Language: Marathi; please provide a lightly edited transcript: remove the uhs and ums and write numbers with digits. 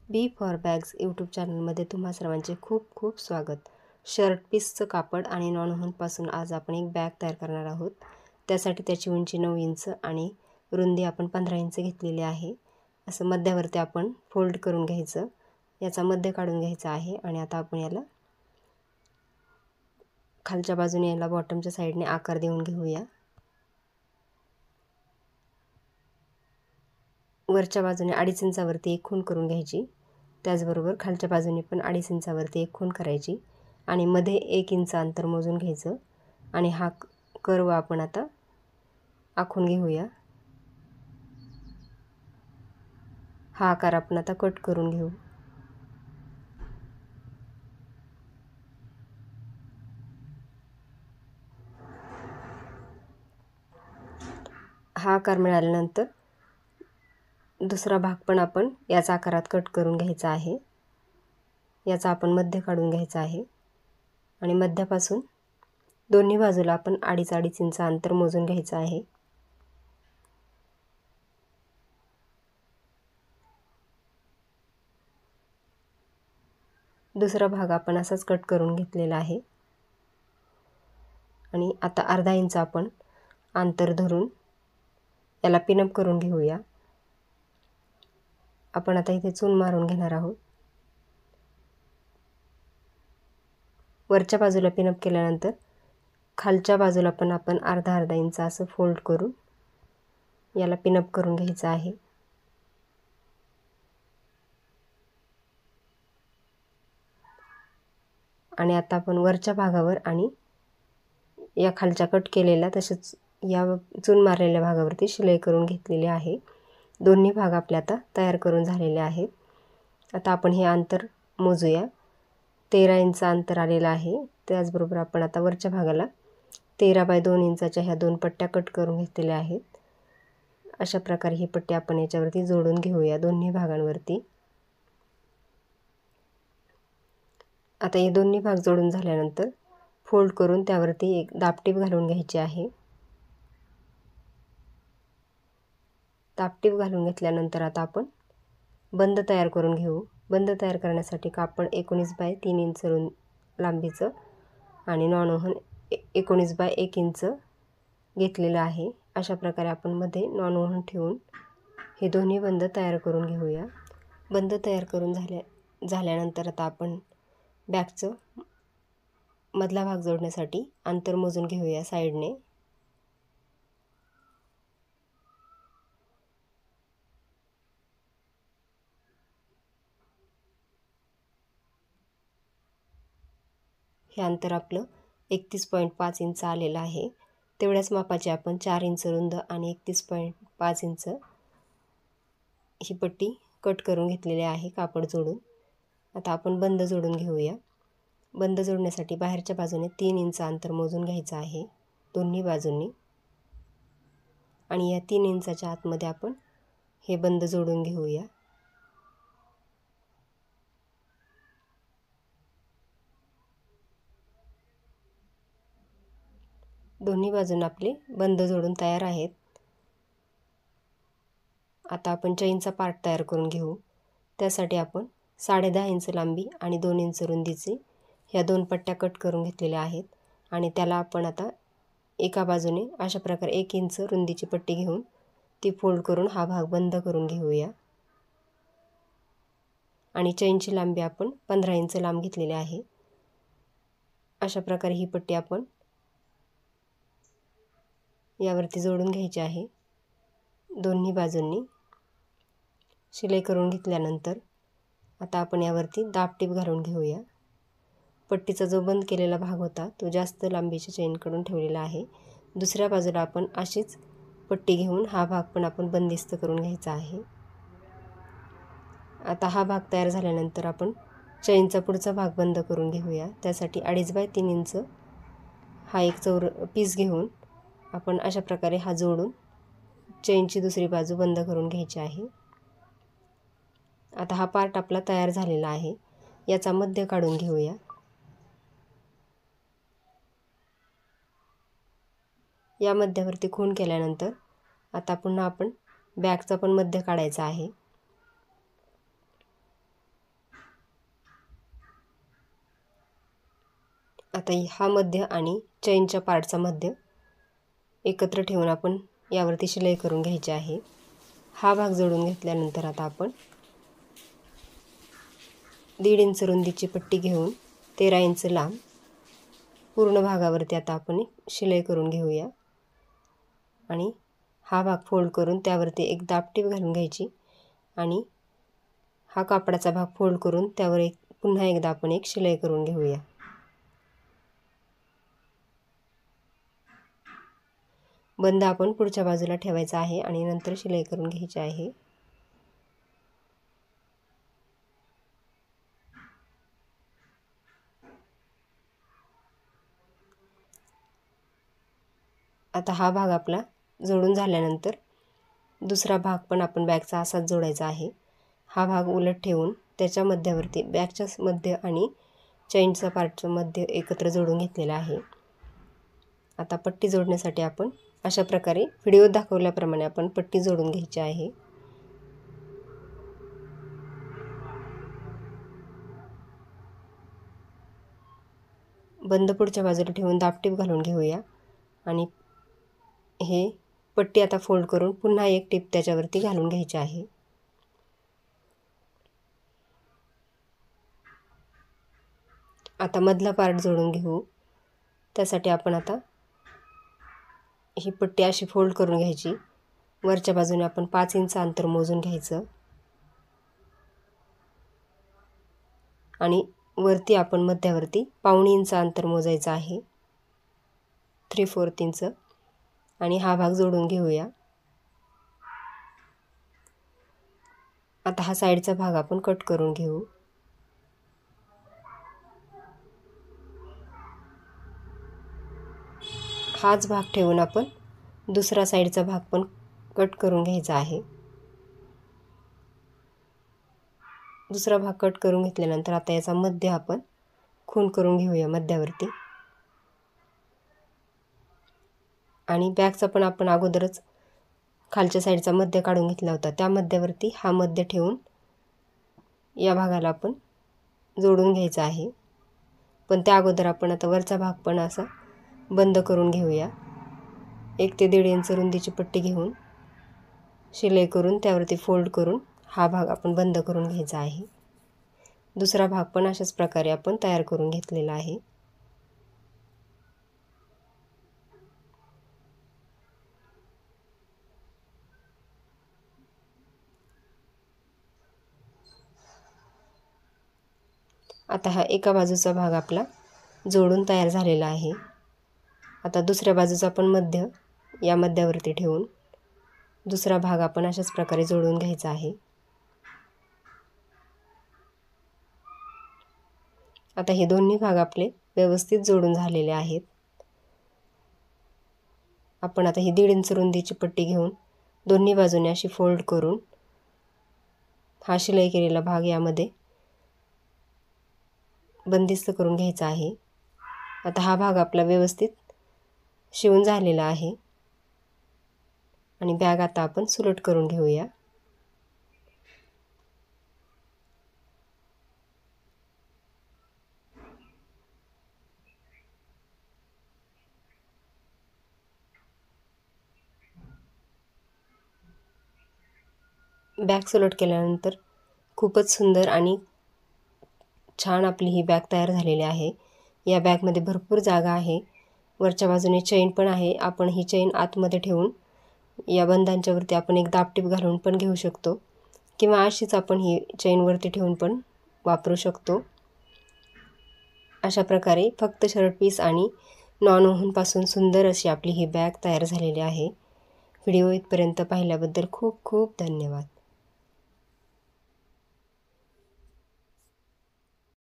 बी फॉर बॅग्स यूट्यूब चॅनलमध्ये तुम्हा सर्वांचे खूप खूप स्वागत। शर्ट पीसचं कापड आणि नॉनहूनपासून आज आपण एक बॅग तयार करणार आहोत। त्यासाठी त्याची उंची 9 इंच आणि रुंदी आपण 15 इंच घेतलेली आहे। असं मध्यावरती आपण फोल्ड करून घ्यायचं, याचा मध्य काढून घ्यायचा आहे आणि आता आपण याला खालच्या बाजूने याला बॉटमच्या साईडने आकार देऊन घेऊया। वरच्या बाजूने 2.5 इंचावरती एक खूण करून घ्यायची, त्याचबरोबर खालच्या बाजूने पण 2.5 इंचावरती एक खूण करायची आणि मध्ये 1 इंच अंतर मोजून घ्यायचं आणि हा कर्व आपण आता आखून घेऊया। हा आकार आपण आता कट करून घेऊ। हा आकार मिळाल्यानंतर दुसरा भाग पण आपण याच आकारात कट करून घ्यायचा आहे। याचा आपण मध्य काढून घ्यायचा आहे आणि मध्यापासून दोन्ही बाजूला आपण 2.5 इंच अंतर मोजून घ्यायचं आहे। दुसरा भाग आपण असाच कट करून घेतलेला आहे आणि आता 1/2 इंच आपण अंतर धरून याला पिनअप करून घेऊया। आपण आता इथे चून मारून घेणार आहोत। वरच्या बाजूला पिनअप केल्यानंतर खालच्या बाजूला पण आपण अर्धा इंच असं फोल्ड करून याला पिनअप करून घ्यायचं आहे। आणि आता आपण वरच्या भागावर आणि या खालच्या कट केलेल्या तसेच या चून मारलेल्या भागावरती शिलाई करून घेतलेली आहे। दोन्ही भाग आपले आता तयार करून झालेले आहेत। आता आपण हे अंतर मोजूया। 13 इंच अंतर आलेलं आहे। त्याचबरोबर आपण आता वरच्या भागाला 13 बाय 2 इंचाच्या ह्या 2 पट्ट्या कट करून घेतलेल्या आहेत। अशा प्रकारे ही पट्टी आपण याच्यावरती जोडून घेऊया दोन्ही भागांवरती। आता हे दोन्ही भाग जोडून झाल्यानंतर फोल्ड करून त्यावरती एक दाबटीप घालून घ्यायची आहे। दाबटीप घालून घेतल्यानंतर आता आपण बंद तयार करून घेऊ। बंद तयार करण्यासाठी कापड 19 बाय 3 इंच लांबीचं आणि नॉनहून 19 बाय 1 इंच घेतलेलं आहे। अशा प्रकारे आपण मध्ये नॉनहून ठेवून हे दोन्ही बंद तयार करून घेऊया। बंद तयार करून झाल्यानंतर आता आपण बॅगचं मधला भाग जोडण्यासाठी अंतर मोजून घेऊया साईडने। हे अंतर आपलं 31.5 इंच आलेलं आहे। तेवढ्याच मापाची आपण 4 इंच रुंद आणि 31.5 इंच ही पट्टी कट करून घेतलेली आहे कापड जोडून। आता आपण बंद जोडून घेऊया। बंद जोडण्यासाठी बाहेरच्या बाजूने 3 इंच अंतर मोजून घ्यायचं आहे दोन्ही बाजूंनी आणि या 3 इंचाच्या आतमध्ये आपण हे बंद जोडून घेऊया। दोन्ही बाजूंना आपले बंद जोडून तयार आहेत। आता आपण चैनचा पार्ट तयार करून घेऊ। त्यासाठी आपण 10.5 इंच लांबी आणि 2 इंच रुंदीचे ह्या 2 पट्ट्या कट करून घेतलेल्या आहेत आणि त्याला आपण आता एका बाजूने अशा प्रकारे 1 इंच रुंदीची पट्टी घेऊन ती फोल्ड करून हा भाग बंद करून घेऊया। आणि चैनची लांबी आपण 15 इंच लांब घेतलेली आहे। अशा प्रकारे ही पट्टी आपण यावरती जोडून घ्यायची आहे। दोन्ही बाजूंनी शिलाई करून घेतल्यानंतर आता आपण यावरती दाबटीप घालून घेऊया। पट्टीचा जो बंद केलेला भाग होता तो जास्त लांबीच्या चेनकडून ठेवलेला आहे। दुसऱ्या बाजूला आपण अशीच पट्टी घेऊन हा भाग पण आपण बंदिस्त करून घ्यायचा आहे। आता हा भाग तयार झाल्यानंतर आपण चैनचा पुढचा भाग बंद करून घेऊया। त्यासाठी 2.5 बाय 3 इंच हा एक पीस घेऊन आपण अशा प्रकारे हा जोडून चैनची दुसरी बाजू बंद करून घ्यायची आहे। आता हा पार्ट आपला तयार झालेला आहे। याचा मध्य काढून घेऊया। या मध्यावरती खूण केल्यानंतर आता पुन्हा आपण बॅगचा पण मध्य काढायचा आहे। आता हा मध्य आणि चैनच्या पार्टचा मध्य एकत्र ठेवून आपण यावरती शिलाई करून घ्यायची आहे। हा भाग जोडून घेतल्यानंतर आता आपण 1.5 इंच रुंदीची पट्टी घेऊन 13 इंच लांब पूर्ण भागावरती आता आपण शिलाई करून घेऊया। आणि हा भाग फोल्ड करून त्यावरती एक दाबटीप घालून घ्यायची आणि हा कापडाचा भाग फोल्ड करून त्यावर पुन्हा एकदा आपण एक शिलाई करून घेऊया। बंद आपण पुढच्या बाजूला ठेवायचा आहे आणि नंतर शिलाई करून घ्यायची आहे। आता हा भाग आपला जोडून झाल्यानंतर दुसरा भाग पण आपण बॅगचा असाच जोडायचा आहे। हा भाग उलट ठेवून त्याच्या मध्यावरती बॅगच्या मध्य आणि चैनचा पार्टचं मध्य एकत्र जोडून घेतलेला आहे। आता पट्टी जोडण्यासाठी आपण अशा प्रकारे व्हिडिओत दाखवल्याप्रमाणे आपण पट्टी जोडून घ्यायची आहे। बंद पुढच्या बाजूला ठेवून दाबटीप घालून घेऊया आणि हे पट्टी आता फोल्ड करून पुन्हा एक टीप त्याच्यावरती घालून घ्यायची आहे। आता मधला पार्ट जोडून घेऊ। त्यासाठी आपण आता ही पट्टी अशी फोल्ड करून घ्यायची। वरच्या बाजूने आपण 5 इंच अंतर मोजून घ्यायचं आणि वरती आपण मध्यावरती 1.5 इंच अंतर मोजायचं आहे, 3/4 इंच, आणि हा भाग जोडून घेऊया। आता हा साईडचा भाग आपण कट करून घेऊ। हाच भाग ठेवून आपण दुसरा साईडचा भाग पण कट करून घ्यायचा आहे। दुसरा भाग कट करून घेतल्यानंतर आता याचा मध्य आपण खून करून घेऊया मध्यावरती। आणि बॅगचा पण आपण अगोदरच खालच्या साईडचा मध्य काढून घेतला होता, त्या मध्यावरती हा मध्य ठेवून या भागाला आपण जोडून घ्यायचा आहे। पण त्या अगोदर आपण आता वरचा भाग पण असा बंद करून घेऊया। 1 ते 1.5 इंच रुंदीची पट्टी घेऊन शिलाई करून त्यावरती फोल्ड करून हा भाग आपण बंद करून घ्यायचा आहे। दुसरा भाग पण अशाच प्रकारे आपण तयार करून घेतलेला आहे। आता हा एका बाजूचा भाग आपला जोडून तयार झालेला आहे। आता दुसऱ्या बाजूचा पण मध्य या मध्यावरती ठेवून दुसरा भाग आपण अशाच प्रकारे जोडून घ्यायचा आहे। आता हे दोन्ही भाग आपले व्यवस्थित जोडून झालेले आहेत। आपण आता ही 1.5 इंच रुंदीची पट्टी घेऊन दोन्ही बाजूने अशी फोल्ड करून हा शिलाई केलेला भाग यामध्ये बंदिस्त करून घ्यायचा आहे। आता हा भाग आपला व्यवस्थित शिवून झालेला आहे आणि बॅग आता आपण सुलट करून घेऊया। बॅग सुलट केल्यानंतर खूपच सुंदर आणि छान आपली ही बॅग तयार झालेली आहे। या बॅगमध्ये भरपूर जागा आहे, वरच्या बाजूने चैन पण आहे। आपण ही चैन आतमध्ये ठेवून या बंदांच्या वरती आपण एक दाबटीप घालून पण घेऊ शकतो किंवा अशीच आपण ही चैन वरती ठेवून पण वापरू शकतो। अशा प्रकारे फक्त शर्ट पीस आणि नॉन वूहनपासून सुंदर अशी आपली ही बॅग तयार झालेली आहे। व्हिडिओ इथपर्यंत पाहिल्याबद्दल खूप खूप धन्यवाद।